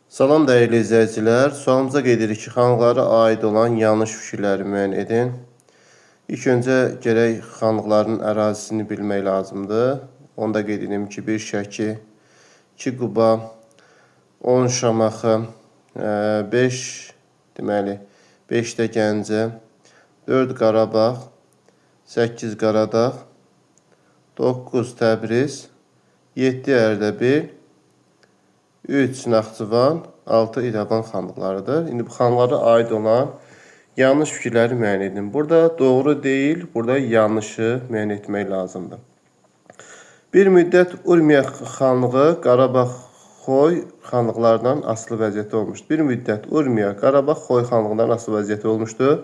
Salam dəyərli izləyicilər. Sualımıza qeyd edirik ki, xanlıqlara aid olan yanlış fikirləri müəyyən edin. İlk öncə gərək xanlıqların ərazisini bilmək lazımdır. Onu da qeyd edim ki, 1 Şəki, 2 Quba, 10 Şamaxı, 5 deməli 5 də Gəncə, 4 Qarabağ, 8 Qaradağ, 9 Təbriz, 7 Ərdəbil, 3 Naxçıvan, 6 İrəvan xanlıqlarıdır. İndi bu xanlıqlara aid olan yanlış fikirləri müəyyən edin. Burada doğru deyil, burada yanlışı müəyyən etmək lazımdır. Bir müddət Urmiya xanlığı Qarabağ Xoy xanlıqlardan asılı vəziyyətdə olmuşdur. Bir müddət Urmiya Qarabağ Xoy xanlığından asılı vəziyyətdə olmuşdur.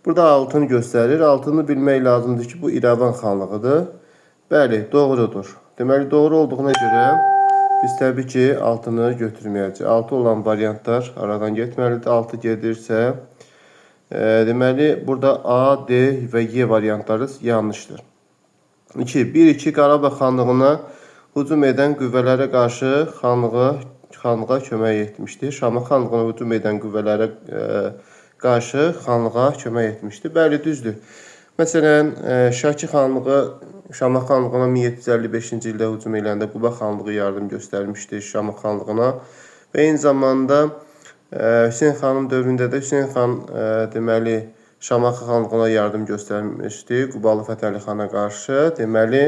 Burada altını göstərir. Altını bilmək lazımdır ki, bu İrəvan xanlığıdır. Bəli, doğrudur. Deməli, doğru olduğuna görə biz təbii ki, altını götürməyəcəyik. 6 olan variantlar aradan getməlidir. 6 gedirsə, deməli, burada A, D və Y variantları yanlışdır. 2. 1-2 Qarabağ xanlığına hücum edən qüvvələrə qarşı xanlığa kömək etmişdir. Şamaxı xanlığına hücum edən qüvvələrə qarşı xanlığa kömək etmişdir. Bəli, düzdür. Məsələn, Şəki xanlığı Şamaxı xanlığına 1755-ci ildə hücum edəndə Quba xanlığı yardım göstərmişdir Şamaxı xanlığına və eyni zamanda Hüseyn xanın dövründə də Hüseyn xan deməli Şamaxı xanlığına yardım göstərmişdi Qubalı Fətəli xana qarşı. Deməli,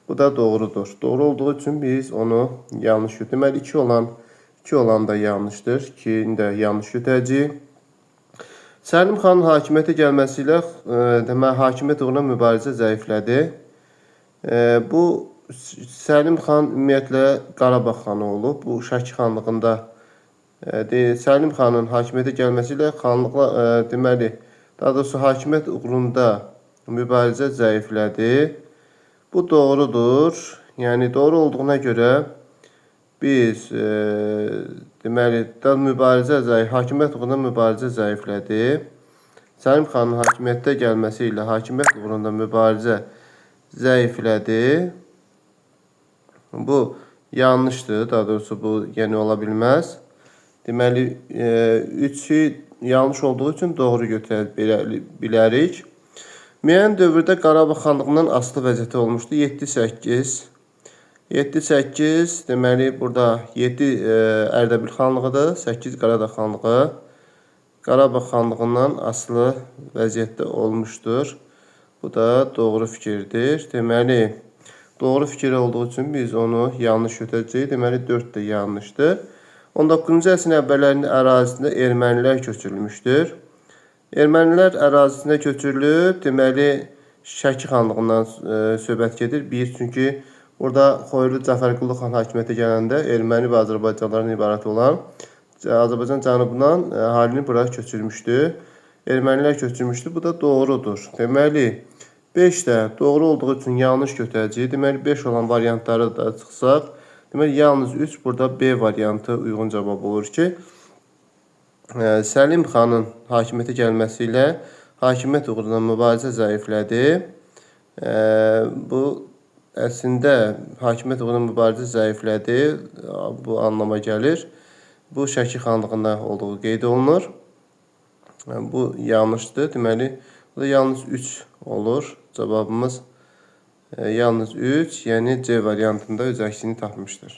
bu da doğrudur. Doğru olduğu üçün biz onu yanlış götürürük. Deməli, 2 olan da yanlışdır. 2-ni də yanlış götürəcəyik. Səlim xanın hakimiyyətə gəlməsi ilə deməli hakimiyyət uğruna mübarizə zəiflədi. Bu Səlim xan ümumiyyətlə Qarabağ xanı olub. Bu Şəki xanlığında Səlim xanın hakimiyyətə gəlməsi ilə deməli daha doğrusu hakimiyyət uğrunda mübarizə zəiflədi. Bu doğrudur. Yəni doğru olduğuna görə biz deməli hakimiyyət uğrunda mübarizə zəiflədi. Səlim xanın hakimiyyətə gəlməsi ilə hakimiyyət uğrunda mübarizə zəiflədi. Bu yanlışdır. Daha doğrusu bu yəni ola bilməz. Deməli 3-ü yanlış olduğu üçün doğru götürə bilərik. Müəyyən dövrdə Qarabağ xanlığından asılı vəziyyətdə olmuşdu. 7-8 deməli burada 7 Ərdəbil xanlığıdır, 8 Qaradağ xanlığı Qarabağ xanlığından asılı vəziyyətdə olmuşdur. Bu da doğru fikirdir. Deməli, doğru fikir olduğu üçün biz onu yanlış götürəcəyik. Deməli, 4 də yanlışdır. 19-cu əsrin əvvəllərində ərazisində ermənilər köçürülmüşdür. Ermənilər ərazisində köçürülüb, deməli, Şəki xanlığından söhbət gedir. Çünki burada Xoylu Cəfərqulu xan hakimiyyətə gələndə erməni və Azərbaycanlılardan ibarət olan Azərbaycan cənubundan əhalini bura köçürmüşdü. Ermənilər köçürmüşdü. Bu da doğrudur. Deməli, 5 də doğru olduğu üçün yanlış götürəcəyik. Deməli, 5 olan variantları da çıxsaq, deməli, yalnız 3 burada B variantı uyğun cavab olur ki, Səlim xanın hakimiyyətə gəlməsi ilə hakimiyyət uğruna mübarizə zəiflədi. Bu əslində hakimiyyət uğruna mübarizə zəiflədi. Bu anlama gəlir. Bu Şəki xanlığında olduğu qeyd olunur. Bu yanlışdır. Deməli, bu da yalnız 3 olur. Cavabımız yalnız 3, yəni C variantında öz əksini tapmışdır.